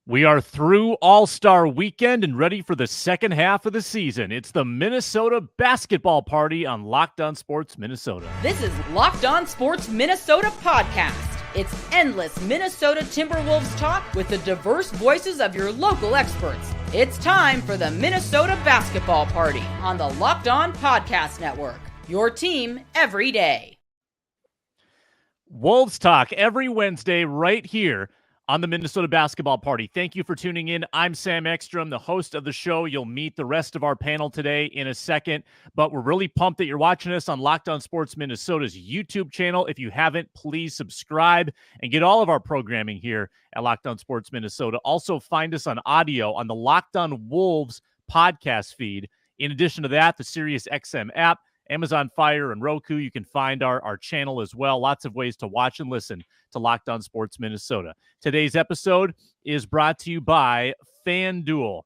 We are through All-Star Weekend and ready for the second half of the season. It's the Minnesota Basketball Party on Locked On Sports Minnesota. This is Locked On Sports Minnesota podcast. It's endless Minnesota Timberwolves talk with the diverse voices of your local experts. It's time for the Minnesota Basketball Party on the Locked On Podcast Network. Your team every day. Wolves talk every Wednesday right here on the Minnesota Basketball Party. Thank you for tuning in. I'm Sam Ekstrom, the host of the show. You'll meet the rest of our panel today in a second, but we're really pumped that you're watching us on Locked On Sports Minnesota's YouTube channel. If you haven't, please subscribe and get all of our programming here at Locked On Sports Minnesota. Also find us on audio on the Locked On Wolves podcast feed. In addition to that, the Sirius XM app, Amazon Fire, and Roku. You can find our channel as well. Lots of ways to watch and listen to Locked On Sports Minnesota. Today's episode is brought to you by FanDuel.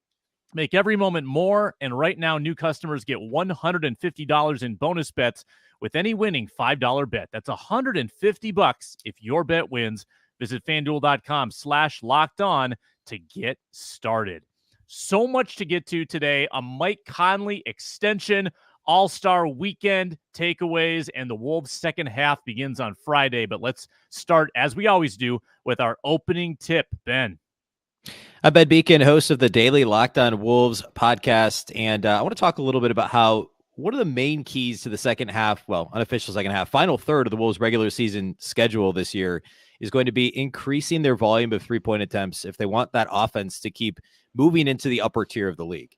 Make every moment more, and right now new customers get $150 in bonus bets with any winning $5 bet. That's $150 if your bet wins. Visit FanDuel.com/LockedOn to get started. So much to get to today. A Mike Conley extension, All-Star Weekend takeaways, and the Wolves' second half begins on Friday. But let's start, as we always do, with our opening tip. Ben. I'm Ben Beacon, host of the daily Locked On Wolves podcast, and I want to talk a little bit about what are the main keys to the second half, well, unofficial second half, final third of the Wolves' regular season schedule this year is going to be increasing their volume of three-point attempts if they want that offense to keep moving into the upper tier of the league.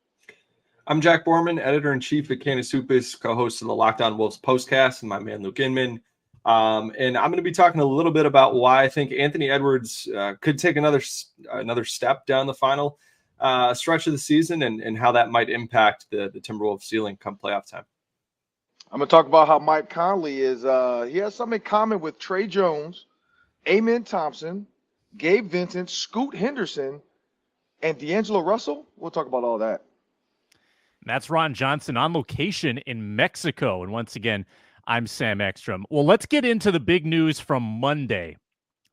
I'm Jack Borman, editor-in-chief at Canasupis, co-host of the Locked On Wolves postcast, and my man Luke Inman. And I'm going to be talking a little bit about why I think Anthony Edwards could take another step down the final stretch of the season and how that might impact the Timberwolves ceiling come playoff time. I'm going to talk about how Mike Conley is he has something in common with Trey Jones, Amen Thompson, Gabe Vincent, Scoot Henderson, and D'Angelo Russell. We'll talk about all that. That's Ron Johnson on location in Mexico. And once again, I'm Sam Ekstrom. Well, let's get into the big news from Monday.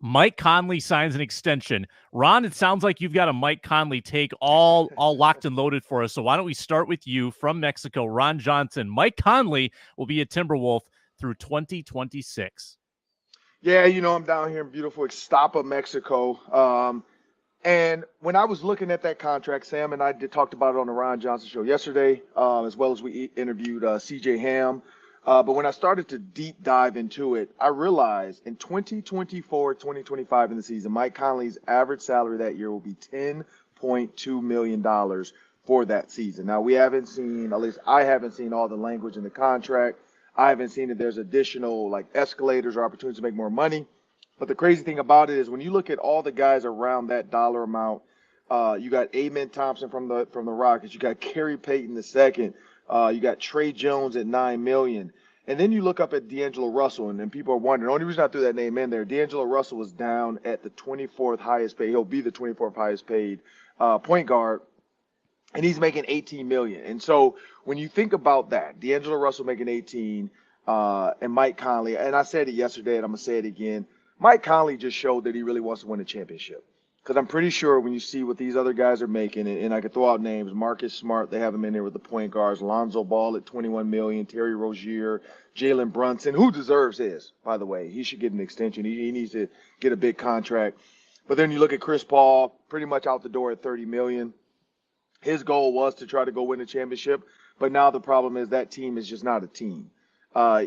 Mike Conley signs an extension. Ron, it sounds like you've got a Mike Conley take all locked and loaded for us. So why don't we start with you from Mexico, Ron Johnson. Mike Conley will be a Timberwolf through 2026. Yeah, I'm down here in beautiful Ixtapa, Mexico. And when I was looking at that contract, Sam and I talked about it on the Ron Johnson show yesterday, as well as we interviewed CJ Ham. But when I started to deep dive into it, I realized in 2024, 2025 in the season, Mike Conley's average salary that year will be $10.2 million for that season. Now, we haven't seen, at least I haven't seen all the language in the contract. I haven't seen that there's additional escalators or opportunities to make more money. But the crazy thing about it is when you look at all the guys around that dollar amount, you got Amen Thompson from the Rockets, you got Gary Payton II, you got Trey Jones at $9 million, and then you look up at D'Angelo Russell, and people are wondering. The only reason I threw that name in there, D'Angelo Russell was down at the 24th highest paid. He'll be the 24th highest paid point guard, and he's making $18 million. And so when you think about that, D'Angelo Russell making 18, and Mike Conley, and I said it yesterday, and I'm gonna say it again. Mike Conley just showed that he really wants to win a championship. Because I'm pretty sure when you see what these other guys are making, and I could throw out names, Marcus Smart, they have him in there with the point guards, Lonzo Ball at $21 million, Terry Rozier, Jalen Brunson, who deserves his, by the way. He should get an extension. He needs to get a big contract. But then you look at Chris Paul, pretty much out the door at $30 million. His goal was to try to go win a championship, but now the problem is that team is just not a team.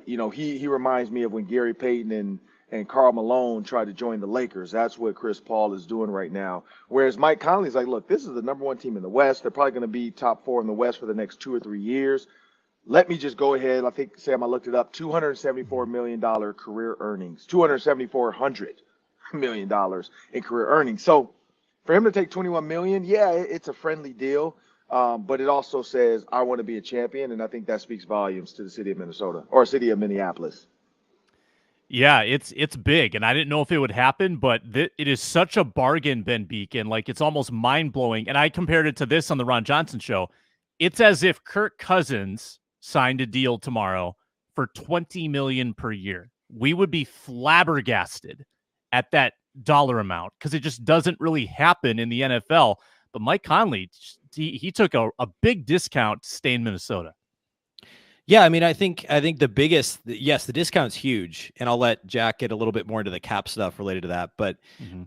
He reminds me of when Gary Payton and Karl Malone tried to join the Lakers. That's what Chris Paul is doing right now. Whereas Mike Conley's like, look, this is the number one team in the West. They're probably going to be top 4 in the West for the next 2 or 3 years. Let me just go ahead. I think, Sam, I looked it up, $274 million career earnings, $274 million in career earnings. So for him to take $21 million, yeah, it's a friendly deal. But it also says, I want to be a champion. And I think that speaks volumes to the city of Minnesota or city of Minneapolis. Yeah, it's big, and I didn't know if it would happen, but it is such a bargain, Ben Beacon. It's almost mind-blowing, and I compared it to this on the Ron Johnson show. It's as if Kirk Cousins signed a deal tomorrow for $20 million per year. We would be flabbergasted at that dollar amount because it just doesn't really happen in the NFL. But Mike Conley, he took a big discount to stay in Minnesota. Yeah, I mean, I think the biggest, yes, the discount's huge, and I'll let Jack get a little bit more into the cap stuff related to that. But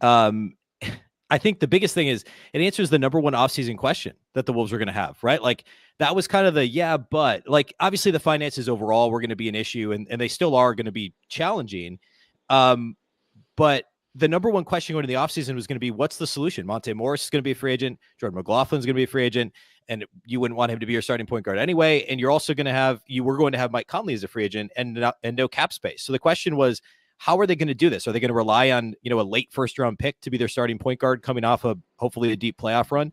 I think the biggest thing is it answers the number one offseason question that the Wolves are going to have, right? Like that was kind of the but like obviously the finances overall were going to be an issue, and they still are going to be challenging. But the number one question going into the offseason was going to be, what's the solution? Monte Morris is going to be a free agent. Jordan McLaughlin's going to be a free agent. And you wouldn't want him to be your starting point guard anyway. And you're also going to have, you were going to have Mike Conley as a free agent and no cap space. So the question was, how are they going to do this? Are they going to rely on, a late first round pick to be their starting point guard coming off of hopefully a deep playoff run?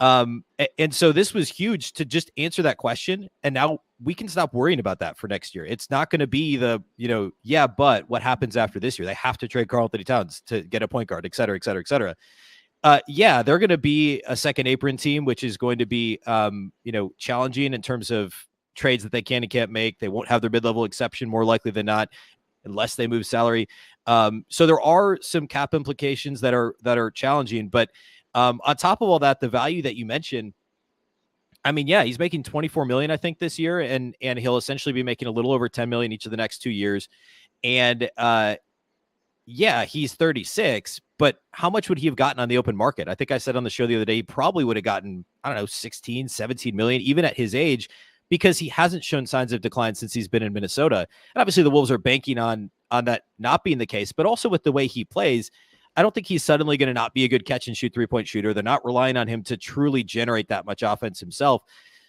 And so this was huge to just answer that question. And now we can stop worrying about that for next year. It's not going to be the, but what happens after this year? They have to trade Karl-Anthony Towns to get a point guard, et cetera, et cetera, et cetera. They're going to be a second apron team, which is going to be, challenging in terms of trades that they can and can't make. They won't have their mid-level exception more likely than not, unless they move salary. So there are some cap implications that are challenging, but on top of all that, the value that you mentioned, I mean, he's making $24 million, I think, this year, and he'll essentially be making a little over $10 million each of the next 2 years. And he's 36, but how much would he have gotten on the open market? I think I said on the show the other day, he probably would have gotten, 16, 17 million, even at his age, because he hasn't shown signs of decline since he's been in Minnesota. And obviously the Wolves are banking on that not being the case, but also with the way he plays, I don't think he's suddenly going to not be a good catch and shoot 3-point shooter. They're not relying on him to truly generate that much offense himself.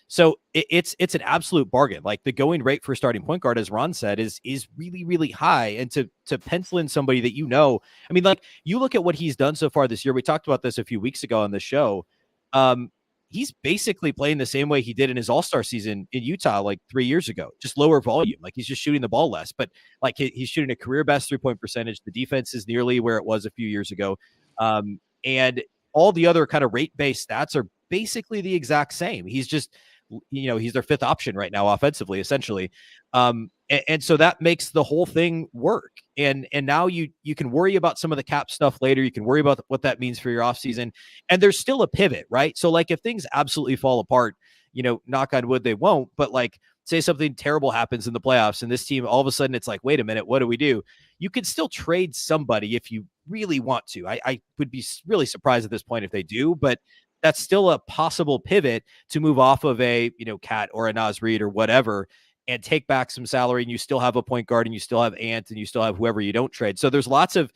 So it's an absolute bargain. Like the going rate for starting point guard, as Ron said, is really, really high. And to pencil in somebody that, I mean, like you look at what he's done so far this year. We talked about this a few weeks ago on the show. He's basically playing the same way he did in his all-star season in Utah, like 3 years ago, just lower volume. Like he's just shooting the ball less, but like he's shooting a career best 3-point percentage. The defense is nearly where it was a few years ago. And all the other kind of rate-based stats are basically the exact same. He's just, he's their fifth option right now offensively, essentially. And so that makes the whole thing work. And now you can worry about some of the cap stuff later. You can worry about what that means for your offseason. And there's still a pivot, right? So like if things absolutely fall apart, knock on wood, they won't. But like say something terrible happens in the playoffs and this team, all of a sudden it's like, wait a minute, what do we do? You could still trade somebody if you really want to. I would be really surprised at this point if they do, but that's still a possible pivot to move off of a, Cat or a Naz Reid or whatever, and take back some salary, and you still have a point guard, and you still have Ant, and you still have whoever you don't trade. So there's lots of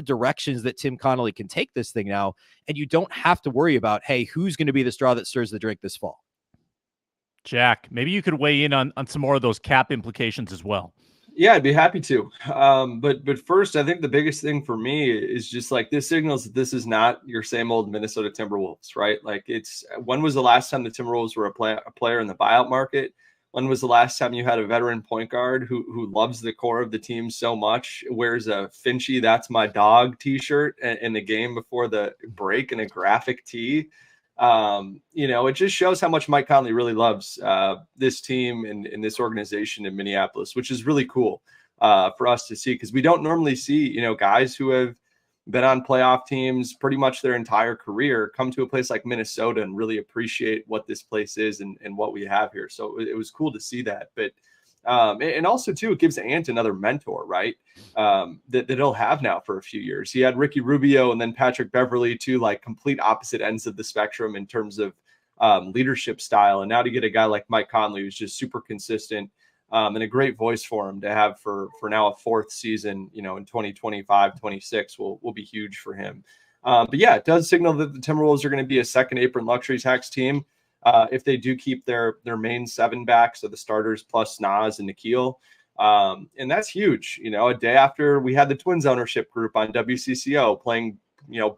directions that Tim Connolly can take this thing now, and you don't have to worry about, hey, who's going to be the straw that stirs the drink this fall? Jack, maybe you could weigh in on some more of those cap implications as well. Yeah, I'd be happy to. But first, I think the biggest thing for me is just like this signals that this is not your same old Minnesota Timberwolves, right? Like when was the last time the Timberwolves were a player in the buyout market? When was the last time you had a veteran point guard who loves the core of the team so much, wears a Finchy "That's My Dog" t-shirt in the game before the break and a graphic tee? It just shows how much Mike Conley really loves this team and this organization in Minneapolis, which is really cool for us to see, because we don't normally see, guys who have been on playoff teams pretty much their entire career come to a place like Minnesota and really appreciate what this place is and what we have here. So it was cool to see that. But and also, too, it gives Ant another mentor, right, that he'll have now for a few years. He had Ricky Rubio and then Patrick Beverley, two like complete opposite ends of the spectrum in terms of leadership style. And now to get a guy like Mike Conley, who's just super consistent and a great voice for him to have for now a fourth season, in 2025, 26 will be huge for him. But yeah, it does signal that the Timberwolves are going to be a second apron luxury tax team. If they do keep their main seven back, so the starters plus Naz and Nikhil. And that's huge. A day after we had the Twins ownership group on WCCO playing,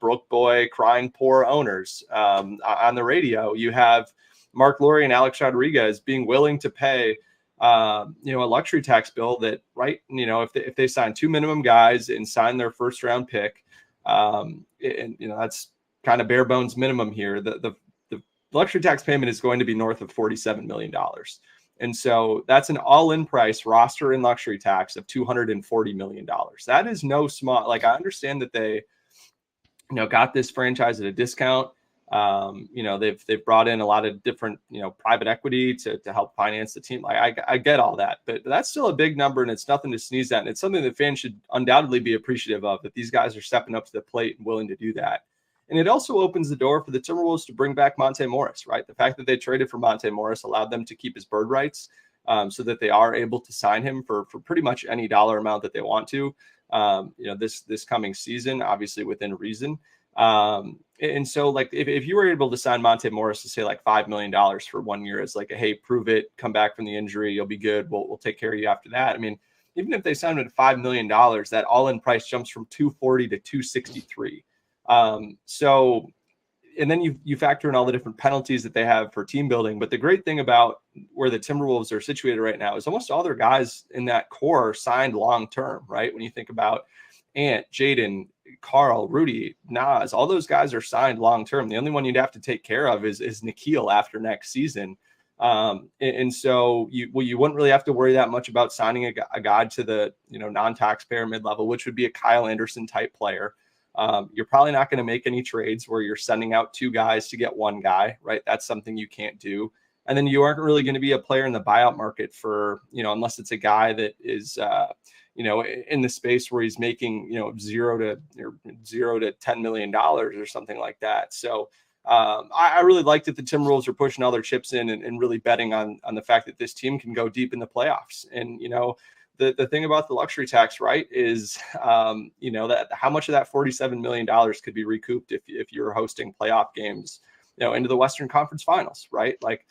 broke boy, crying poor owners on the radio, you have Mark Laurie and Alex Rodriguez being willing to pay, a luxury tax bill that, right, if they sign two minimum guys and sign their first round pick, that's kind of bare bones minimum here. The luxury tax payment is going to be north of $47 million. And so that's an all-in price, roster and luxury tax of $240 million. That is no small, like, I understand that they, got this franchise at a discount. They've brought in a lot of different, private equity to help finance the team. Like, I get all that, but that's still a big number, and it's nothing to sneeze at. And it's something that fans should undoubtedly be appreciative of, that these guys are stepping up to the plate and willing to do that. And it also opens the door for the Timberwolves to bring back Monte Morris, right? The fact that they traded for Monte Morris allowed them to keep his bird rights, so that they are able to sign him for pretty much any dollar amount that they want to, this coming season, obviously within reason. And so, like, if you were able to sign Monte Morris to say like $5 million for 1 year, as like, hey, prove it, come back from the injury, you'll be good, we'll take care of you after that. I mean, even if they signed him at $5 million, that all-in price jumps from 240 to 263. So, and then you factor in all the different penalties that they have for team building. But the great thing about where the Timberwolves are situated right now is almost all their guys in that core signed long-term, right? When you think about Ant, Jaden, Karl, Rudy, Nas, all those guys are signed long-term. The only one you'd have to take care of is Nikhil after next season. And so you wouldn't really have to worry that much about signing a guy to the, non-taxpayer mid-level, which would be a Kyle Anderson type player. You're probably not going to make any trades where you're sending out 2 guys to get 1 guy, right? That's something you can't do. And then you aren't really going to be a player in the buyout market for, unless it's a guy that is, in the space where he's making, $0 to $10 million or something like that. So I really like that the Timberwolves are pushing all their chips in and really betting on the fact that this team can go deep in the playoffs. And, the thing about the luxury tax, right, is, that how much of that $47 million could be recouped if you're hosting playoff games, into the Western Conference Finals, right? Like,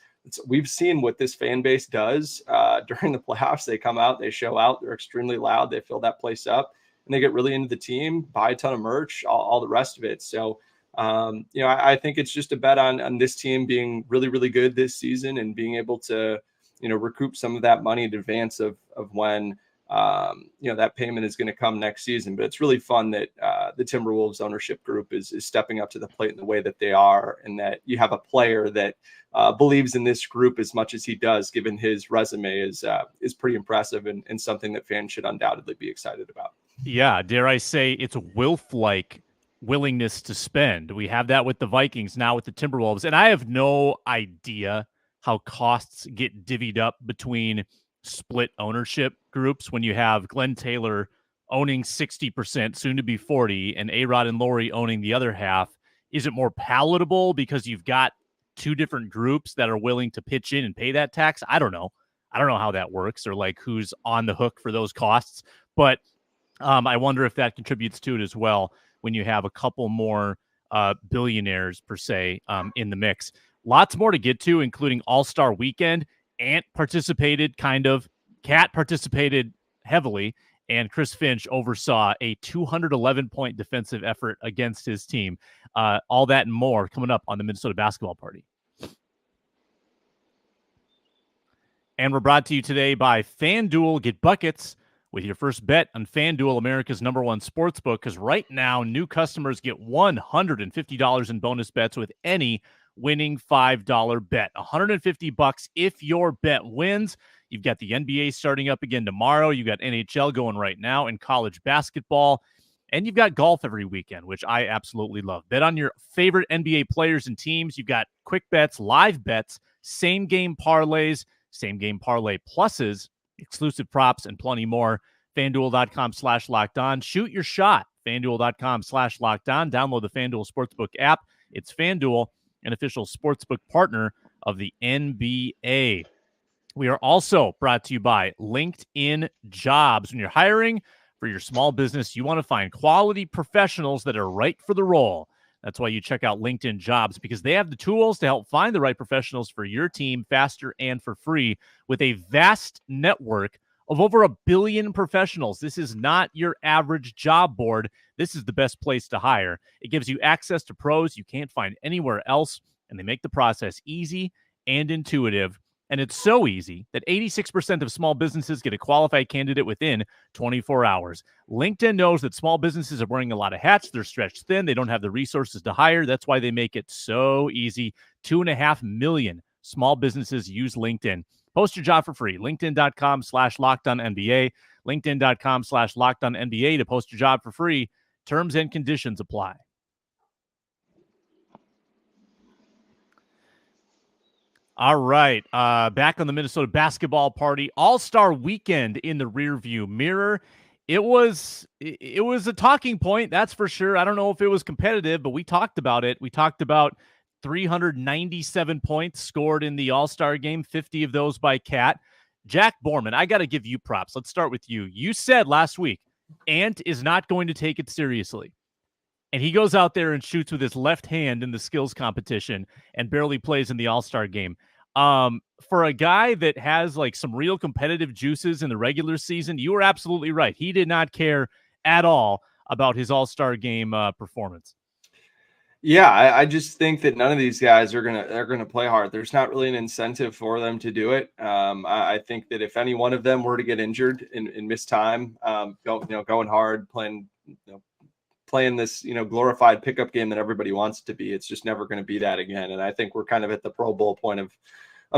we've seen what this fan base does during the playoffs. They come out, they show out, they're extremely loud, they fill that place up, and they get really into the team, buy a ton of merch, all the rest of it. So, I think it's just a bet on this team being really, really good this season and being able to, recoup some of that money in advance of when, that payment is going to come next season. But it's really fun that the Timberwolves ownership group is stepping up to the plate in the way that they are, and that you have a player that believes in this group as much as he does, given his resume is pretty impressive and something that fans should undoubtedly be excited about. Yeah, dare I say it's a Wilf-like willingness to spend. We have that with the Vikings, now with the Timberwolves, and I have no idea how costs get divvied up between split ownership groups when you have Glenn Taylor owning 60%, soon to be 40%, and A-Rod and Laurie owning the other half. Is it more palatable because you've got 2 different groups that are willing to pitch in and pay that tax? I don't know. I don't know how that works, or like who's on the hook for those costs. But I wonder if that contributes to it as well when you have a couple more billionaires, per se, in the mix. Lots more to get to, including All-Star Weekend. Ant participated, kind of. Cat participated heavily. And Chris Finch oversaw a 211-point defensive effort against his team. All that and more coming up on the Minnesota Basketball Party. And we're brought to you today by FanDuel. Get buckets with your first bet on FanDuel, America's #1 sportsbook, because right now new customers get $150 in bonus bets with any winning $5 bet. $150 if your bet wins. You've got the NBA starting up again tomorrow. You've got NHL going right now, and college basketball. And you've got golf every weekend, which I absolutely love. Bet on your favorite NBA players and teams. You've got quick bets, live bets, same-game parlays, same-game parlay pluses, exclusive props, and plenty more. FanDuel.com/lockedon. Shoot your shot. FanDuel.com/lockedon. Download the FanDuel Sportsbook app. It's FanDuel, an official sportsbook partner of the NBA. We are also brought to you by LinkedIn Jobs. When you're hiring for your small business, you want to find quality professionals that are right for the role. That's why you check out LinkedIn Jobs, because they have the tools to help find the right professionals for your team faster and for free. With a vast network of over 1 billion professionals, this is not your average job board. This is the best place to hire. It gives you access to pros you can't find anywhere else, and they make the process easy and intuitive. And it's so easy that 86% of small businesses get a qualified candidate within 24 hours. LinkedIn knows that small businesses are wearing a lot of hats. They're stretched thin. They don't have the resources to hire. That's why they make it so easy. 2.5 million small businesses use LinkedIn. Post your job for free. LinkedIn.com/LockedOnNBA. LinkedIn.com/LockedOnNBA to post your job for free. Terms and conditions apply. All right. Back on the Minnesota basketball party. All-Star weekend in the rearview mirror. It was a talking point, that's for sure. I don't know if it was competitive, but we talked about it. We talked about 397 points scored in the All-Star game, 50 of those by Cat. Jack Borman, I got to give you props. Let's start with you. You said last week, Ant is not going to take it seriously. And he goes out there and shoots with his left hand in the skills competition and barely plays in the All-Star game. For a guy that has like some real competitive juices in the regular season, you were absolutely right. He did not care at all about his All-Star game performance. Yeah, I just think that none of these guys are gonna play hard. There's not really an incentive for them to do it. I think that if any one of them were to get injured and miss time, going hard, playing this, glorified pickup game that everybody wants it to be, it's just never going to be that again. And I think we're kind of at the Pro Bowl point of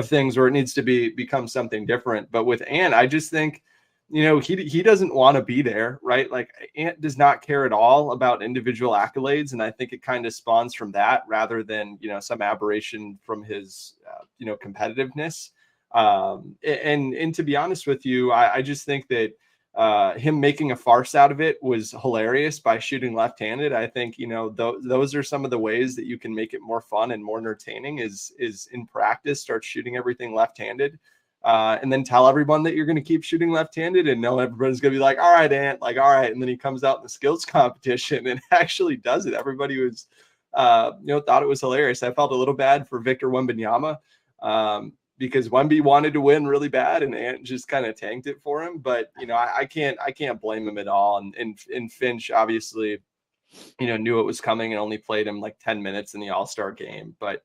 things where it needs to become something different. But with Ant, I just think, he doesn't want to be there, right? Like Ant does not care at all about individual accolades. And I think it kind of spawns from that rather than, some aberration from his, competitiveness. And to be honest with you, I just think that him making a farce out of it was hilarious by shooting left-handed. I think, those are some of the ways that you can make it more fun and more entertaining is in practice, start shooting everything left-handed. And then tell everyone that you're going to keep shooting left-handed and know everybody's going to be like, all right, Ant, like, all right. And then he comes out in the skills competition and actually does it. Everybody was, thought it was hilarious. I felt a little bad for Victor Wembanyama because Wemby wanted to win really bad and Ant just kind of tanked it for him. But, I can't blame him at all. And Finch obviously, knew it was coming and only played him like 10 minutes in the All-Star game. But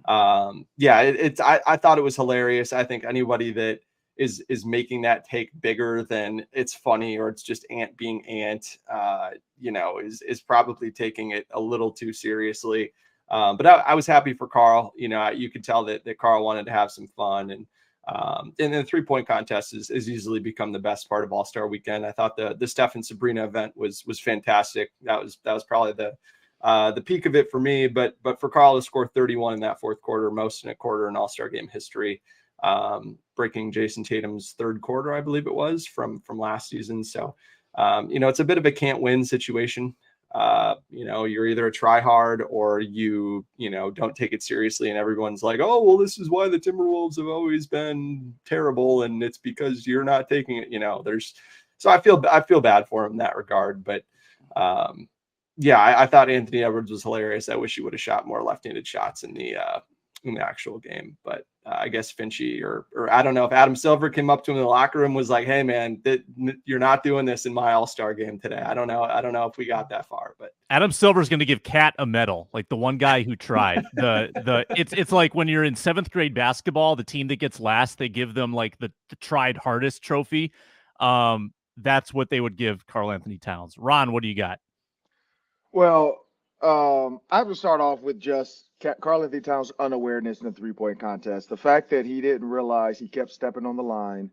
I thought it was hilarious. I think anybody that is making that take bigger than it's funny or it's just Ant being Ant, is probably taking it a little too seriously. But I was happy for Karl. You could tell that Karl wanted to have some fun, and the 3-point contest has easily become the best part of All-Star weekend. I thought the Steph and Sabrina event was fantastic. That was probably the peak of it for me, but for Karl to score 31 in that fourth quarter, most in a quarter in All-Star game history, breaking Jason Tatum's third quarter, I believe it was from last season. So, it's a bit of a can't win situation. You're either a try hard or you don't take it seriously. And everyone's like, oh, well, this is why the Timberwolves have always been terrible. And it's because you're not taking it, so I feel bad for him in that regard. But, I thought Anthony Edwards was hilarious. I wish he would have shot more left-handed shots in the actual game. But I guess Finchy or I don't know if Adam Silver came up to him in the locker room was like, "Hey man, you're not doing this in my All-Star game today." I don't know if we got that far, but Adam Silver's going to give Cat a medal, like the one guy who tried. It's like when you're in 7th grade basketball, the team that gets last, they give them like the tried hardest trophy. That's what they would give Karl-Anthony Towns. Ron, what do you got? Well, I have to start off with just Karl-Anthony Towns' unawareness in the 3-point contest. The fact that he didn't realize he kept stepping on the line.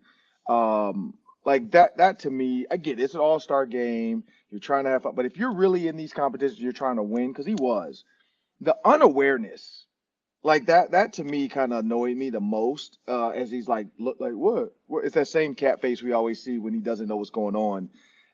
Like that to me, I get it. It's an all-star game. You're trying to have fun. But if you're really in these competitions, you're trying to win, because he was. The unawareness, like that to me kind of annoyed me the most, as he's like, look, like, what? It's that same cat face we always see when he doesn't know what's going on.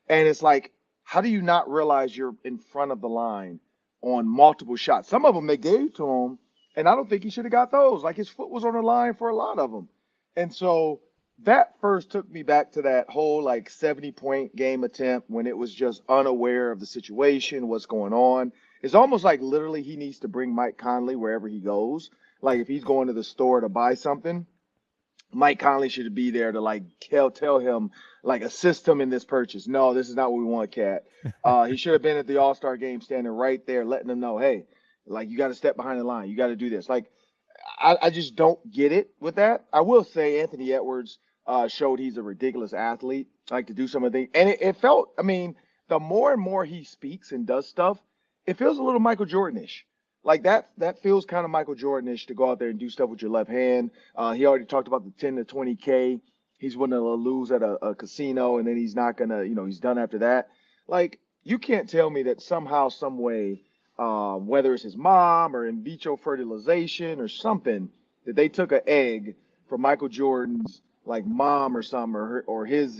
And it's like, how do you not realize you're in front of the line on multiple shots? Some of them they gave to him, and I don't think he should have got those. Like, his foot was on the line for a lot of them. And so that first took me back to that whole like 70-point game attempt when it was just unaware of the situation, what's going on. It's almost like literally he needs to bring Mike Conley wherever he goes. Like, if he's going to the store to buy something, Mike Conley should be there to like tell him, like, assist him in this purchase. No, this is not what we want, Cat. He should have been at the All-Star game standing right there, letting them know, hey, like, you got to step behind the line. You got to do this. Like, I just don't get it with that. I will say Anthony Edwards showed he's a ridiculous athlete, like, to do some of the things. And it felt, I mean, the more and more he speaks and does stuff, it feels a little Michael Jordan-ish. Like that feels kind of Michael Jordan-ish to go out there and do stuff with your left hand. He already talked about the 10 to 20K. He's willing to lose at a casino, and then he's not gonna, he's done after that. Like, you can't tell me that somehow, some way, whether it's his mom or in vitro fertilization or something, that they took an egg from Michael Jordan's like mom or something, or his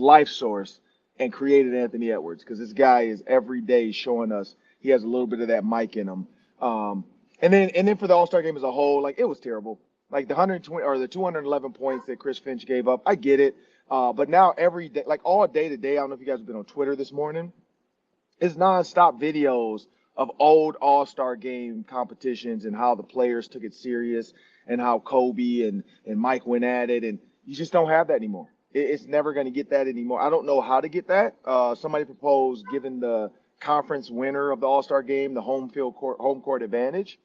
life source, and created Anthony Edwards, because this guy is every day showing us he has a little bit of that Mike in him. And then for the All-Star game as a whole, like, it was terrible. Like the 120 or the 211 points that Chris Finch gave up, I get it. But now every day, like all day today, I don't know if you guys have been on Twitter this morning, it's nonstop videos of old All-Star game competitions and how the players took it serious and how Kobe and Mike went at it. And you just don't have that anymore. It's never going to get that anymore. I don't know how to get that. Somebody proposed giving the conference winner of the All-Star game the home court advantage.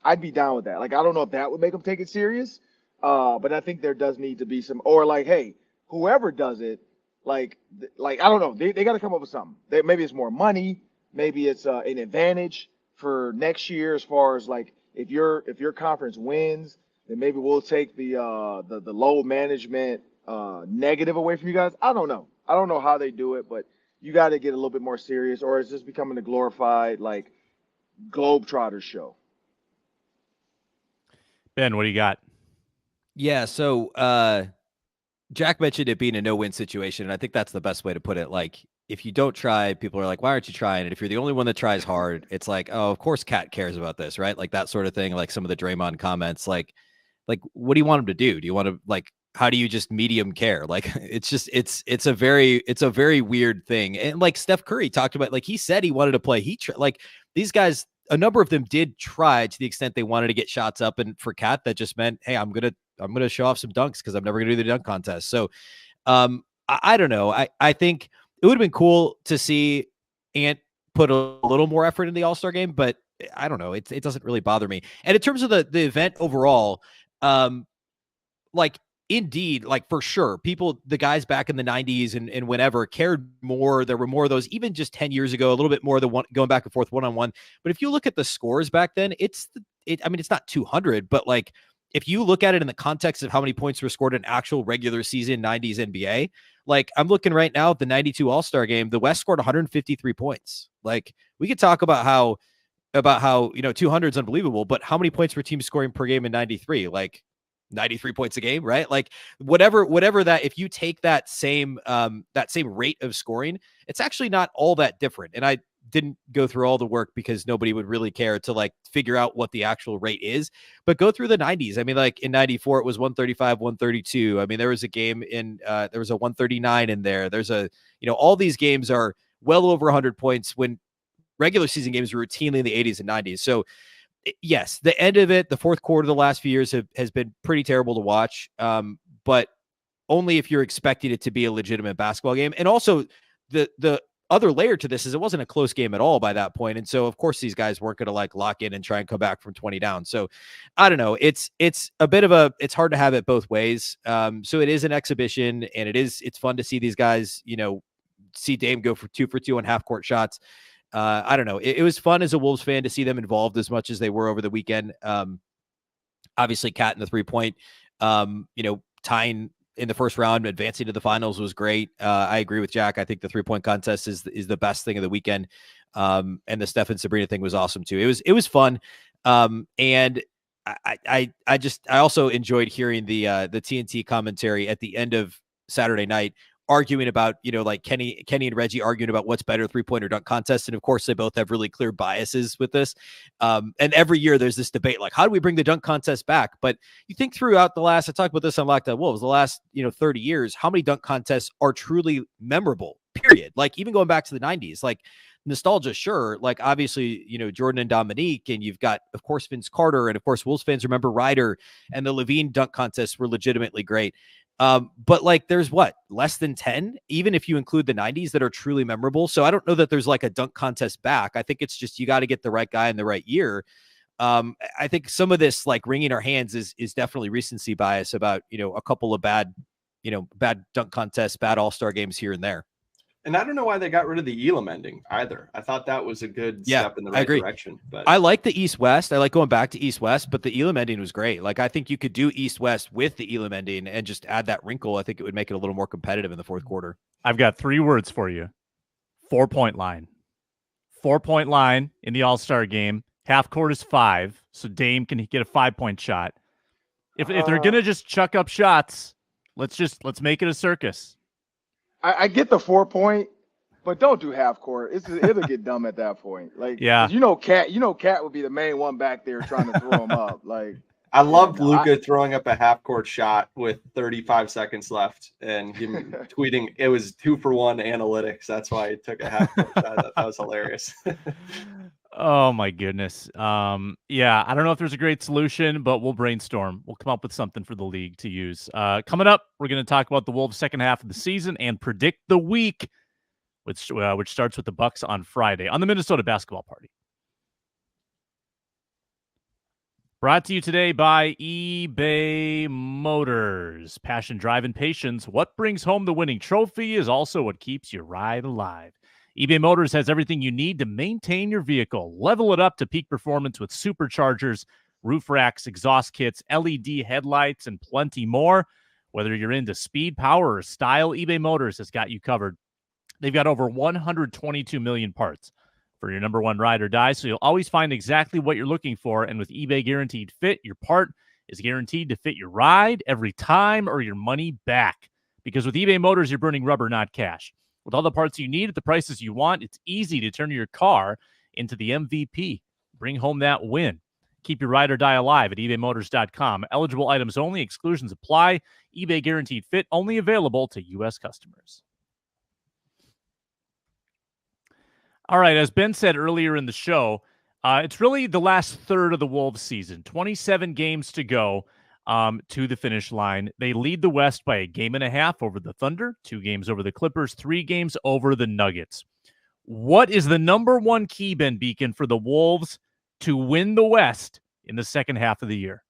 I'd be down with that. Like, I don't know if that would make them take it serious, but I think there does need to be some, or like, hey, whoever does it, like I don't know, they got to come up with something. Maybe it's more money, maybe it's an advantage for next year as far as like if your conference wins, then maybe we'll take the low management negative away from you guys. I don't know how they do it, but you got to get a little bit more serious, or it's just becoming a glorified like Globetrotters show. Ben, what do you got? Yeah, so Jack mentioned it being a no-win situation, and I think that's the best way to put it. Like, if you don't try, people are like, why aren't you trying? And if you're the only one that tries hard, it's like, oh, of course Cat cares about this, right? Like that sort of thing, like some of the Draymond comments, like what do you want him to do? Do you want to, like, how do you just medium care? Like, it's just, it's a very weird thing. And like Steph Curry talked about, like, he said he wanted to play. Like these guys, a number of them did try to the extent they wanted to get shots up. And for Cat, that just meant, hey, I'm going to show off some dunks because I'm never going to do the dunk contest. So I don't know. I think it would have been cool to see Ant put a little more effort in the All-Star game, but I don't know. It doesn't really bother me. And in terms of the event overall, like, indeed, like, for sure, the guys back in the 90s and whenever cared more. There were more of those, even just 10 years ago, a little bit more of the one going back and forth one-on-one. But if you look at the scores back then, it's not 200, but like, if you look at it in the context of how many points were scored in actual regular season 90s NBA, like, I'm looking right now at the 92 All-Star game, the West scored 153 points. Like, we could talk about how 200 is unbelievable, but how many points were teams scoring per game in 93? Like 93 points a game, right? Like whatever that, if you take that same rate of scoring, it's actually not all that different. And I didn't go through all the work because nobody would really care to like figure out what the actual rate is, but go through the 90s. I mean, like in 94, it was 135, 132. I mean, there was a game there was a 139 in there. There's all these games are well over 100 points when regular season games were routinely in the 80s and 90s. So yes, the end of it, the fourth quarter of the last few years has been pretty terrible to watch. But only if you're expecting it to be a legitimate basketball game. And also the other layer to this is it wasn't a close game at all by that point. And so of course these guys weren't going to like lock in and try and come back from 20 down. So I don't know. It's a bit of it's hard to have it both ways. So it is an exhibition, and it's fun to see these guys, see Dame go for 2 for 2 on half court shots. I don't know. It was fun as a Wolves fan to see them involved as much as they were over the weekend. Obviously Cat in the 3-point, tying in the first round, advancing to the finals was great. I agree with Jack. I think the 3-point contest is the best thing of the weekend. And the Steph and Sabrina thing was awesome too. It was fun. And I also enjoyed hearing the TNT commentary at the end of Saturday night, arguing about, like Kenny and Reggie arguing about what's better, 3-point or dunk contest. And of course they both have really clear biases with this. And every year there's this debate, like, how do we bring the dunk contest back? But you think throughout I talked about this on Locked On Wolves, the last, 30 years, how many dunk contests are truly memorable, period? Like, even going back to the 90s, like, nostalgia, sure. Like, obviously, Jordan and Dominique, and you've got, of course, Vince Carter, and of course, Wolves fans remember Ryder, and the Levine dunk contests were legitimately great. But like, there's less than 10, even if you include the 90s, that are truly memorable. So I don't know that there's like a dunk contest back. I think it's just, you got to get the right guy in the right year. I think some of this, like, wringing our hands is definitely recency bias about, a couple of bad dunk contests, bad all-star games here and there. And I don't know why they got rid of the Elam ending either. I thought that was a good step in the right direction. But I like the East-West. I like going back to East-West, but the Elam ending was great. Like, I think you could do East-West with the Elam ending and just add that wrinkle. I think it would make it a little more competitive in the fourth quarter. I've got 3 words for you. 4-point line. 4-point line in the All-Star game. Half court is 5, so Dame can get a 5-point shot. If they're going to just chuck up shots, let's make it a circus. I get the 4-point, but don't do half court. It'll get dumb at that point. Like, yeah, Cat would be the main one back there trying to throw him up. Like, I loved Luka throwing up a half court shot with 35 seconds left and him tweeting it was 2-for-1 analytics. That's why he took a half court shot. That was hilarious. Oh my goodness. Yeah, I don't know if there's a great solution, but we'll brainstorm. We'll come up with something for the league to use. Coming up, we're going to talk about the Wolves' second half of the season and predict the week, which starts with the Bucks on Friday on the Minnesota Basketball Party. Brought to you today by eBay Motors. Passion, drive, and patience. What brings home the winning trophy is also what keeps your ride alive. eBay Motors has everything you need to maintain your vehicle. Level it up to peak performance with superchargers, roof racks, exhaust kits, LED headlights, and plenty more. Whether you're into speed, power, or style, eBay Motors has got you covered. They've got over 122 million parts for your number one ride or die, so you'll always find exactly what you're looking for. And with eBay Guaranteed Fit, your part is guaranteed to fit your ride every time or your money back. Because with eBay Motors, you're burning rubber, not cash. With all the parts you need at the prices you want, it's easy to turn your car into the MVP. Bring home that win. Keep your ride or die alive at ebaymotors.com. Eligible items only. Exclusions apply. eBay Guaranteed Fit only available to U.S. customers. All right, as Ben said earlier in the show, it's really the last third of the Wolves season. 27 games to go to the finish line. They lead the West by 1.5 games over the Thunder, 2 games over the Clippers, 3 games over the Nuggets. What is the number one key, Ben Beacon, for the Wolves to win the West in the second half of the year?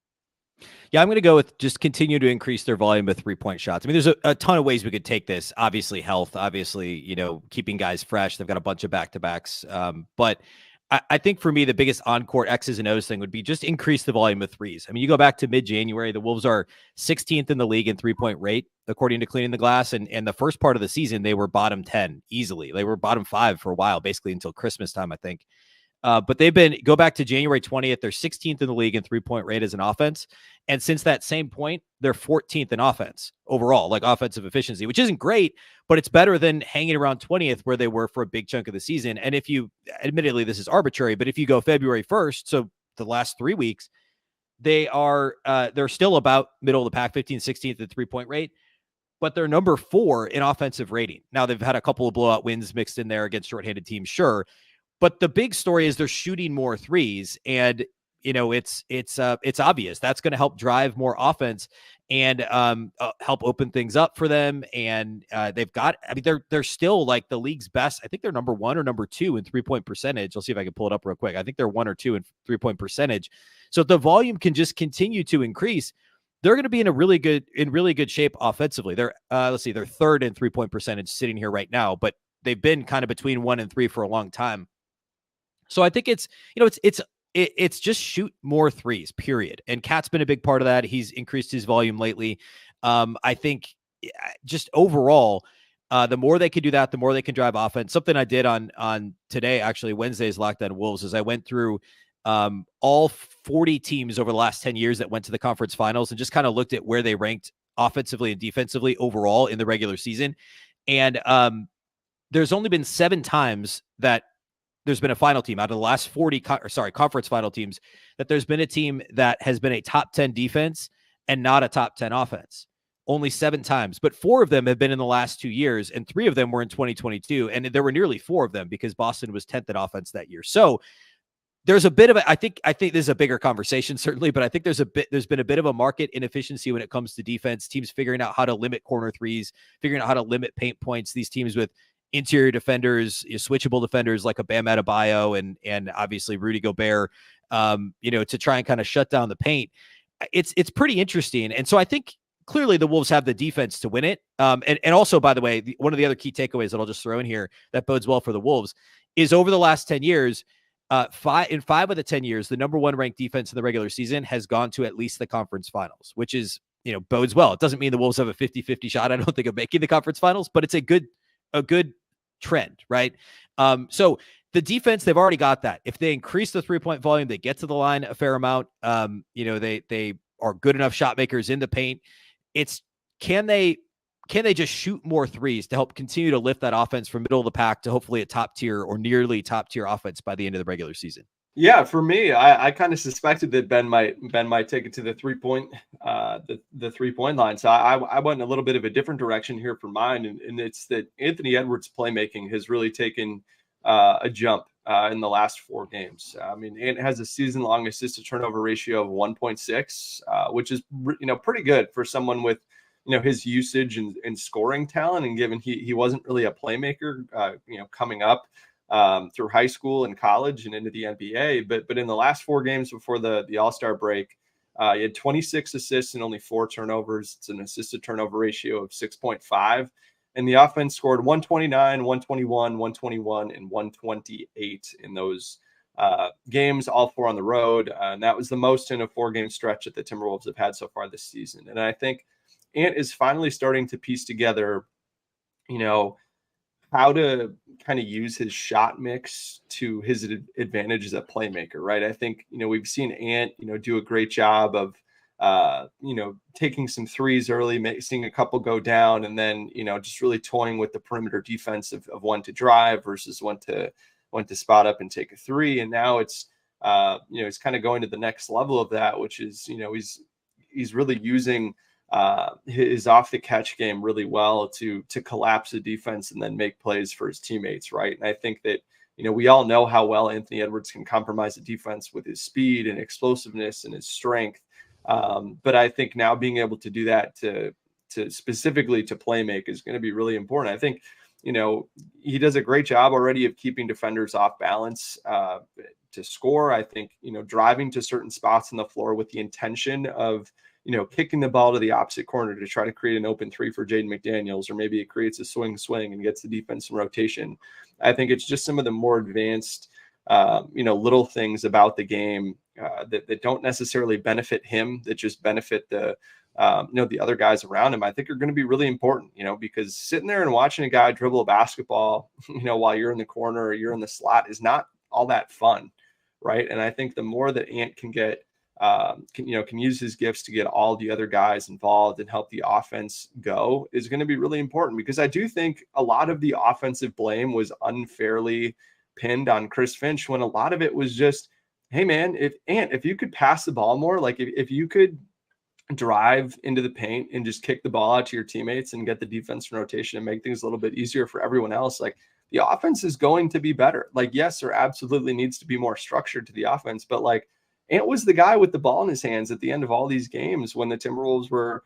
Yeah, I'm going to go with just continue to increase their volume of 3-point shots. I mean, there's a ton of ways we could take this. Obviously, health. Obviously, keeping guys fresh. They've got a bunch of back-to-backs. But I think for me, the biggest on-court X's and O's thing would be just increase the volume of threes. I mean, you go back to mid-January, the Wolves are 16th in the league in 3-point rate, according to Cleaning the Glass. And the first part of the season, they were bottom 10 easily. They were bottom 5 for a while, basically until Christmas time, I think. But go back to January 20th, they're 16th in the league in 3-point rate as an offense. And since that same point, they're 14th in offense overall, like offensive efficiency, which isn't great, but it's better than hanging around 20th where they were for a big chunk of the season. And admittedly, this is arbitrary, but if you go February 1st, so the last 3 weeks, they're still about middle of the pack, 15th, 16th at 3-point rate, but they're number 4 in offensive rating. Now they've had a couple of blowout wins mixed in there against shorthanded teams. Sure. But the big story is they're shooting more threes, and it's obvious that's going to help drive more offense and help open things up for them. And they're still like the league's best. I think they're number 1 or number 2 in 3-point percentage. I'll see if I can pull it up real quick. I think they're 1 or 2 in 3-point percentage. So if the volume can just continue to increase, they're going to be in really good shape offensively. They're they're 3rd in 3-point percentage sitting here right now, but they've been kind of between 1 and 3 for a long time. So I think it's just shoot more threes, period. And Cat's been a big part of that. He's increased his volume lately. I think just overall, the more they can do that, the more they can drive offense. Something I did on today, actually Wednesday's Locked On Wolves, is I went through all 40 teams over the last 10 years that went to the conference finals and just kind of looked at where they ranked offensively and defensively overall in the regular season. And there's only been 7 times that there's been a final team out of the last 40 conference final teams that there's been a team that has been a top 10 defense and not a top 10 offense. Only 7 times, but 4 of them have been in the last 2 years, and 3 of them were in 2022. And there were nearly 4 of them because Boston was 10th in offense that year. So there's a bit of I think this is a bigger conversation, certainly, but I think there's been a bit of a market inefficiency when it comes to defense, teams figuring out how to limit corner threes, figuring out how to limit paint points. These teams with interior defenders, switchable defenders like a Bam Adebayo and obviously Rudy Gobert, to try and kind of shut down the paint. It's pretty interesting. And so I think clearly the Wolves have the defense to win it. And also, by the way, one of the other key takeaways that I'll just throw in here that bodes well for the Wolves is over the last 10 years, in 5 of the 10 years, the number 1 ranked defense in the regular season has gone to at least the conference finals, which is, bodes well. It doesn't mean the Wolves have a 50-50 shot, I don't think, of making the conference finals, but it's a good trend, right? So the defense, they've already got that. If they increase the 3-point volume, they get to the line a fair amount. They are good enough shot makers in the paint. It's can they just shoot more threes to help continue to lift that offense from middle of the pack to hopefully a top tier or nearly top tier offense by the end of the regular season? Yeah, for me, I kind of suspected that Ben might take it to the 3-point the 3-point line. So I went in a little bit of a different direction here for mine, and it's that Anthony Edwards' playmaking has really taken a jump in the last 4 games. I mean, Ant has a season-long assist-to-turnover ratio of 1.6, which is pretty good for someone with his usage and scoring talent, and given he wasn't really a playmaker, coming up through high school and college and into the NBA. But in the last 4 games before the All-Star break, he had 26 assists and only 4 turnovers. It's an assist-to-turnover ratio of 6.5. And the offense scored 129, 121, 121, and 128 in those games, all 4 on the road. And that was the most in a 4-game stretch that the Timberwolves have had so far this season. And I think Ant is finally starting to piece together, how to kind of use his shot mix to his advantage as a playmaker, right? I think, we've seen Ant, do a great job of, taking some threes early, seeing a couple go down, and then, just really toying with the perimeter defense of when to drive versus when to spot up and take a 3. And now it's, he's kind of going to the next level of that, which is, he's really using his off the catch game really well to collapse the defense and then make plays for his teammates. Right. And I think that, we all know how well Anthony Edwards can compromise the defense with his speed and explosiveness and his strength. But I think now being able to do that to specifically to play make is going to be really important. I think, he does a great job already of keeping defenders off balance to score. I think, driving to certain spots on the floor with the intention of, kicking the ball to the opposite corner to try to create an open 3 for Jaden McDaniels, or maybe it creates a swing and gets the defense in rotation. I think it's just some of the more advanced, little things about the game that don't necessarily benefit him, that just benefit the other guys around him, I think are going to be really important, because sitting there and watching a guy dribble a basketball, while you're in the corner or you're in the slot is not all that fun. Right. And I think the more that Ant can get, can use his gifts to get all the other guys involved and help the offense go is going to be really important, because I do think a lot of the offensive blame was unfairly pinned on Chris Finch, when a lot of it was just, hey man, if you could pass the ball more, like if you could drive into the paint and just kick the ball out to your teammates and get the defense in rotation and make things a little bit easier for everyone else, like the offense is going to be better. Like, yes, there absolutely needs to be more structure to the offense, but like Ant was the guy with the ball in his hands at the end of all these games when the Timberwolves were,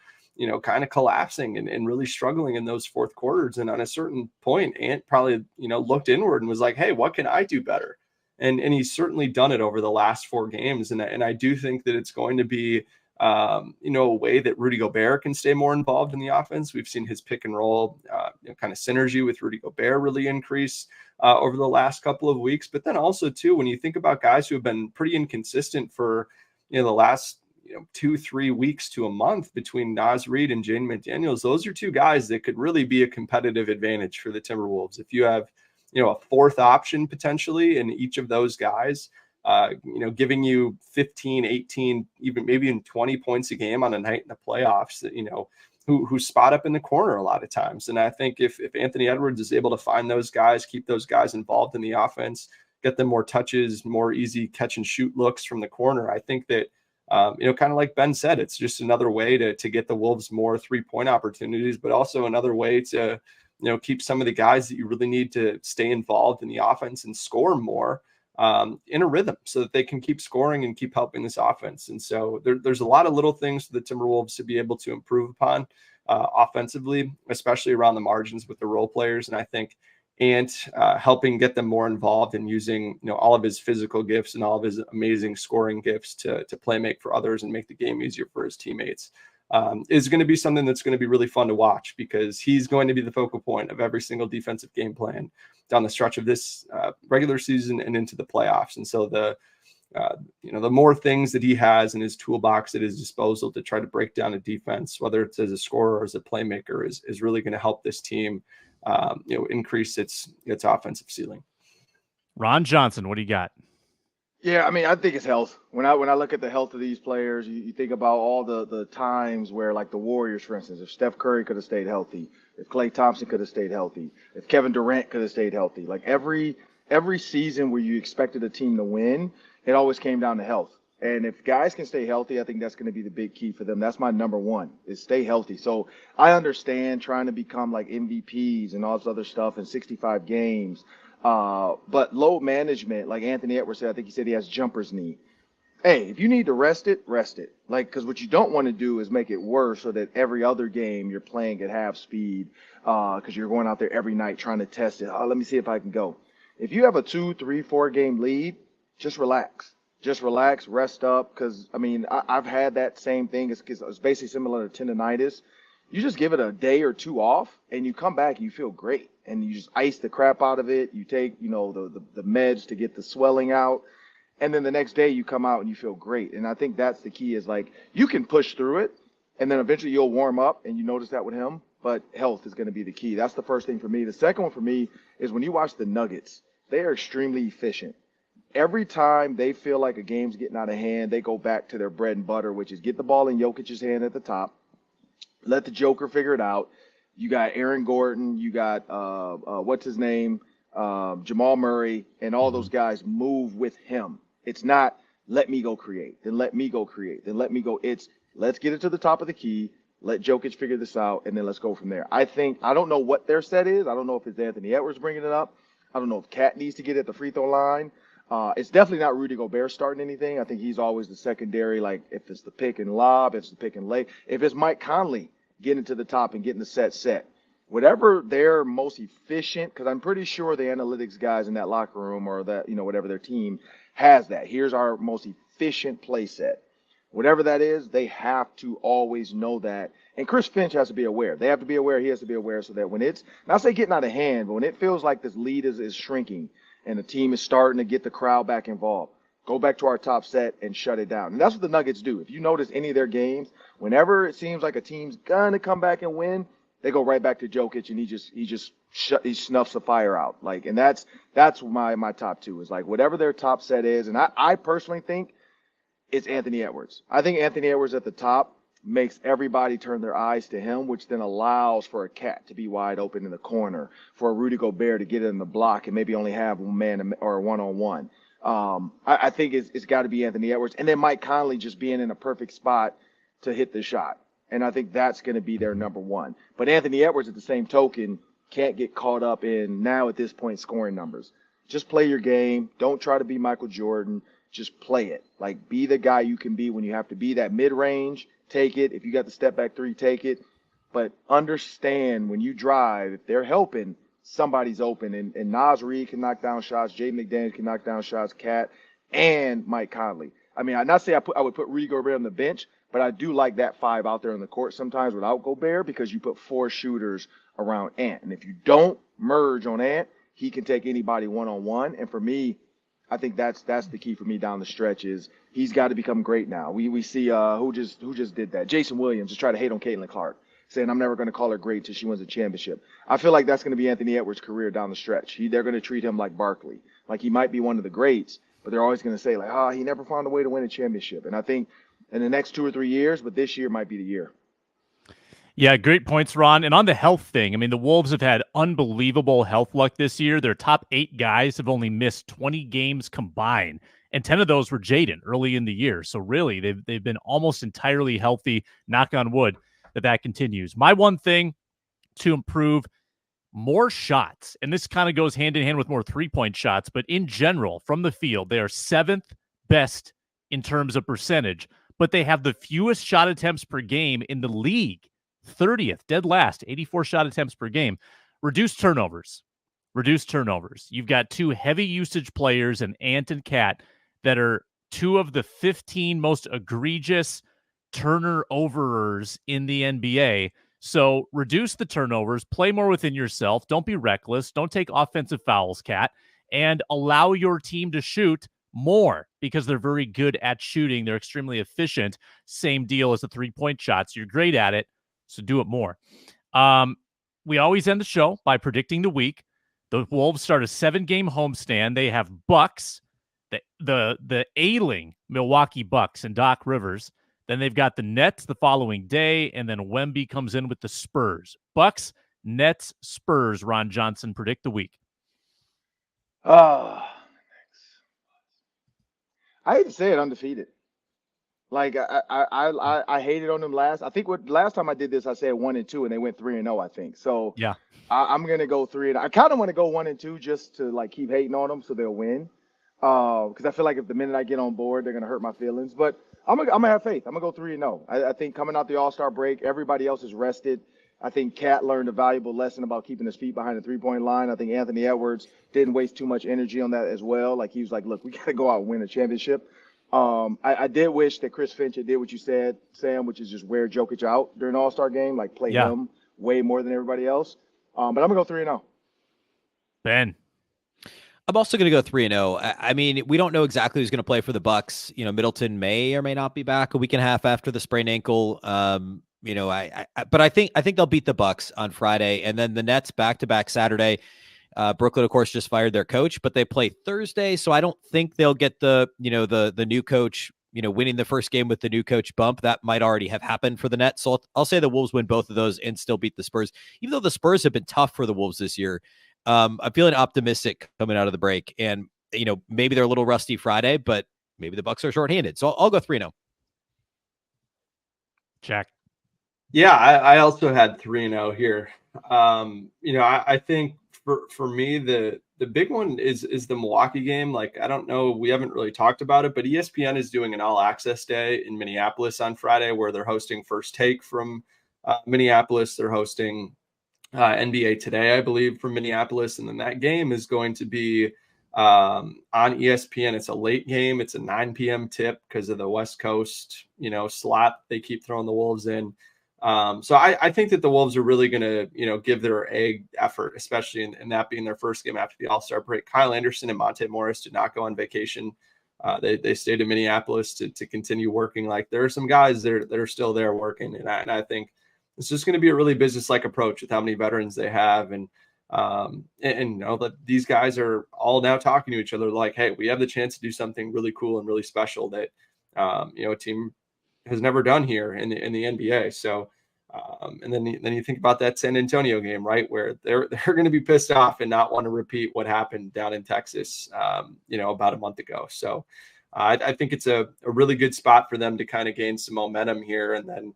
kind of collapsing and really struggling in those fourth quarters. And on a certain point, Ant probably, looked inward and was like, hey, what can I do better? And he's certainly done it over the last 4 games. And I do think that it's going to be, a way that Rudy Gobert can stay more involved in the offense. We've seen his pick and roll kind of synergy with Rudy Gobert really increase over the last couple of weeks. But then also, too, when you think about guys who have been pretty inconsistent for, the last 2-3 weeks to a month between Naz Reid and Jaden McDaniels, those are 2 guys that could really be a competitive advantage for the Timberwolves. If you have, a fourth option potentially in each of those guys, giving you 15, 18, even maybe even 20 points a game on a night in the playoffs, that, who spot up in the corner a lot of times. And I think if Anthony Edwards is able to find those guys, keep those guys involved in the offense, get them more touches, more easy catch and shoot looks from the corner, I think that, kind of like Ben said, it's just another way to get the Wolves more 3-point opportunities, but also another way to, keep some of the guys that you really need to stay involved in the offense and score more in a rhythm so that they can keep scoring and keep helping this offense. And so there's a lot of little things for the Timberwolves to be able to improve upon offensively, especially around the margins with the role players. And I think Ant helping get them more involved in using, all of his physical gifts and all of his amazing scoring gifts to play make for others and make the game easier for his teammates is going to be something that's going to be really fun to watch, because he's going to be the focal point of every single defensive game plan down the stretch of this regular season and into the playoffs. And so the more things that he has in his toolbox at his disposal to try to break down a defense, whether it's as a scorer or as a playmaker, is really going to help this team, increase its offensive ceiling. Ron Johnson, what do you got? Yeah, I mean, I think it's health. When I look at the health of these players, you think about all the times where, like the Warriors, for instance, if Steph Curry could have stayed healthy, if Klay Thompson could have stayed healthy, if Kevin Durant could have stayed healthy, like every season where you expected a team to win, it always came down to health. And if guys can stay healthy, I think that's going to be the big key for them. That's my number one, is stay healthy. So I understand trying to become like MVPs and all this other stuff in 65 games. But load management, like Anthony Edwards said, I think he said he has jumper's knee. Hey, if you need to rest it, rest it. Like, because what you don't want to do is make it worse so that every other game you're playing at half speed, because you're going out there every night trying to test it. Let me see if I can go. If you have a 2, 3, 4 game lead, just relax. Just relax, rest up. Because, I mean, I've had that same thing. It's basically similar to tendonitis. You just give it a day or two off, and you come back and you feel great. And you just ice the crap out of it. You take, the meds to get the swelling out. And then the next day you come out and you feel great. And I think that's the key, is like, you can push through it, and then eventually you'll warm up, and you notice that with him. But health is going to be the key. That's the first thing for me. The second one for me is when you watch the Nuggets, they are extremely efficient. Every time they feel like a game's getting out of hand, they go back to their bread and butter, which is get the ball in Jokic's hand at the top, let the Joker figure it out. You got Aaron Gordon, you got Jamal Murray, and all those guys move with him. It's not let me go create, then let me go create, then let me go. It's let's get it to the top of the key, let Jokic figure this out, and then let's go from there. I don't know what their set is. I don't know if it's Anthony Edwards bringing it up. I don't know if Cat needs to get at the free throw line. It's definitely not Rudy Gobert starting anything. I think he's always the secondary, like if it's the pick and lob, if it's the pick and lay, if it's Mike Conley getting to the top and getting the set. Whatever they're most efficient, because I'm pretty sure the analytics guys in that locker room or that, whatever their team has that. Here's our most efficient play set. Whatever that is, they have to always know that. And Chris Finch has to be aware. They have to be aware. He has to be aware, so that when it's, not say getting out of hand, but when it feels like this lead is shrinking and the team is starting to get the crowd back involved, go back to our top set and shut it down. And that's what the Nuggets do. If you notice any of their games, whenever it seems like a team's gonna come back and win, they go right back to Jokic, and he snuffs the fire out. Like, and that's my top two, is like whatever their top set is. And I personally think it's Anthony Edwards. I think Anthony Edwards at the top makes everybody turn their eyes to him, which then allows for a Cat to be wide open in the corner, for a Rudy Gobert to get in the block and maybe only have one man or one-on-one. I think it's got to be Anthony Edwards. And then Mike Conley just being in a perfect spot to hit the shot. And I think that's going to be their number one. But Anthony Edwards, at the same token, can't get caught up in, now at this point, scoring numbers. Just play your game. Don't try to be Michael Jordan. Just play it. Like, be the guy you can be when you have to be. That mid-range, take it. If you got the step-back three, take it. But understand, when you drive, if they're helping, somebody's open. And Naz Reid can knock down shots. Jaden McDaniels can knock down shots. Cat and Mike Conley. I mean, I'm not saying I would put Rudy Gobert on the bench, but I do like that five out there on the court sometimes without Gobert, because you put four shooters around Ant. And if you don't merge on Ant, he can take anybody one-on-one. And for me, I think that's the key for me down the stretch, is he's got to become great now. We see who just did that. Jason Williams just tried to hate on Caitlin Clark, saying I'm never going to call her great until she wins a championship. I feel like that's going to be Anthony Edwards' career down the stretch. They're going to treat him like Barkley. Like, he might be one of the greats, but they're always going to say, like, he never found a way to win a championship. And I think in the next 2 or 3 years, but this year might be the year. Yeah, great points, Ron. And on the health thing, I mean, the Wolves have had unbelievable health luck this year. Their top 8 guys have only missed 20 games combined, and 10 of those were Jaden early in the year. So really, they've been almost entirely healthy. Knock on wood that continues. My one thing to improve, more shots, and this kind of goes hand in hand with more three-point shots, but in general, from the field, they are 7th best in terms of percentage, but they have the fewest shot attempts per game in the league. 30th, dead last, 84 shot attempts per game. Reduce turnovers. You've got 2 heavy usage players, and Ant and Cat, that are 2 of the 15 most egregious turnovers in the NBA. So reduce the turnovers, play more within yourself. Don't be reckless. Don't take offensive fouls, Kat, and allow your team to shoot more because they're very good at shooting. They're extremely efficient. Same deal as the 3-point shots. You're great at it, so do it more. We always end the show by predicting the week. The Wolves start a 7-game homestand. They have Bucks, the ailing Milwaukee Bucks and Doc Rivers. Then they've got the Nets the following day, and then Wemby comes in with the Spurs. Bucks, Nets, Spurs. Ron Johnson, predict the week. I hate to say it, undefeated. Like I hated on them last. I think last time I did this, I said 1-2, and they went 3-0. I think so. Yeah, I'm gonna go 3-0. I kind of want to go 1-2 just to like keep hating on them so they'll win. Because I feel like if the minute I get on board, they're gonna hurt my feelings. But I'm gonna have faith. I'm gonna go 3-0. I think coming out the All-Star break, everybody else is rested. I think Cat learned a valuable lesson about keeping his feet behind the 3-point line. I think Anthony Edwards didn't waste too much energy on that as well. Like he was like, look, we got to go out and win a championship. I did wish that Chris Finch did what you said, Sam, which is just wear Jokic out during the All-Star game, like play him way more than everybody else. But I'm going to go 3-0. Ben. I'm also going to go 3-0. I mean, we don't know exactly who's going to play for the Bucks. You know, Middleton may or may not be back a week and a half after the sprained ankle. You know, but I think they'll beat the Bucks on Friday, and then the Nets back-to-back Saturday. Brooklyn, of course, just fired their coach, but they play Thursday, so I don't think they'll get the new coach, winning the first game with the new coach bump. That might already have happened for the Nets. So I'll say the Wolves win both of those and still beat the Spurs, even though the Spurs have been tough for the Wolves this year. I'm feeling optimistic coming out of the break, and maybe they're a little rusty Friday, but maybe the Bucks are shorthanded. So I'll go 3-0. Jack. Yeah, I also had 3-0 here. I think for me, the big one is the Milwaukee game. Like, I don't know, we haven't really talked about it, but ESPN is doing an all access day in Minneapolis on Friday where they're hosting First Take from Minneapolis. They're hosting NBA Today, I believe, from Minneapolis. And then that game is going to be on ESPN. It's a late game. It's a 9 p.m. tip because of the West Coast, slot they keep throwing the Wolves in. So I think that the Wolves are really going to, give their A effort, especially in that being their first game after the All-Star break. Kyle Anderson and Monte Morris did not go on vacation. They stayed in Minneapolis to continue working. Like, there are some guys that are still there working. And I think it's just going to be a really business-like approach with how many veterans they have. And that these guys are all now talking to each other like, hey, we have the chance to do something really cool and really special that, a team has never done here in the NBA. So, and then you think about that San Antonio game, right, where they're going to be pissed off and not want to repeat what happened down in Texas, about a month ago. So, I think it's a really good spot for them to kind of gain some momentum here, and then,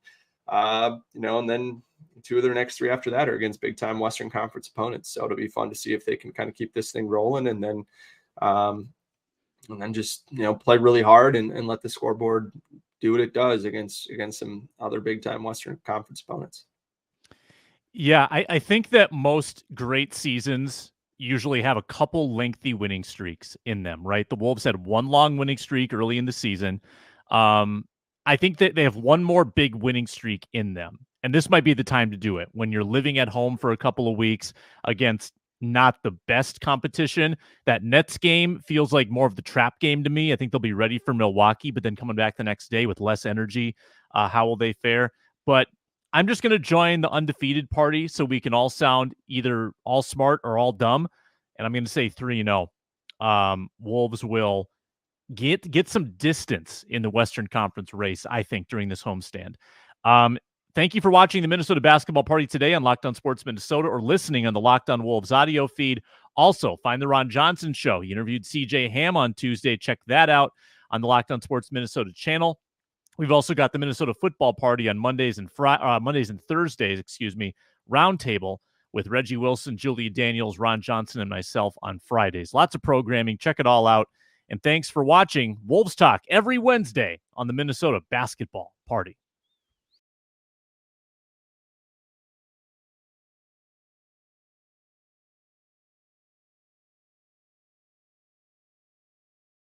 and then 2 of their next 3 after that are against big time Western Conference opponents. So it'll be fun to see if they can kind of keep this thing rolling, and then just play really hard and let the scoreboard do what it does against some other big time Western Conference opponents. Yeah, I think that most great seasons usually have a couple lengthy winning streaks in them, right? The Wolves had one long winning streak early in the season. I think that they have one more big winning streak in them. And this might be the time to do it when you're living at home for a couple of weeks against not the best competition. That Nets game feels like more of the trap game to me. I think they'll be ready for Milwaukee, but then coming back the next day with less energy. How will they fare? But I'm just going to join the undefeated party so we can all sound either all smart or all dumb. And I'm going to say 3-0. Wolves will get some distance in the Western Conference race, I think, during this homestand. Thank you for watching the Minnesota Basketball Party today on Locked On Sports Minnesota, or listening on the Locked On Wolves audio feed. Also, find the Ron Johnson Show. He interviewed CJ Ham on Tuesday. Check that out on the Locked On Sports Minnesota channel. We've also got the Minnesota Football Party on Mondays and Thursdays, roundtable with Reggie Wilson, Julia Daniels, Ron Johnson, and myself on Fridays. Lots of programming. Check it all out. And thanks for watching Wolves Talk every Wednesday on the Minnesota Basketball Party.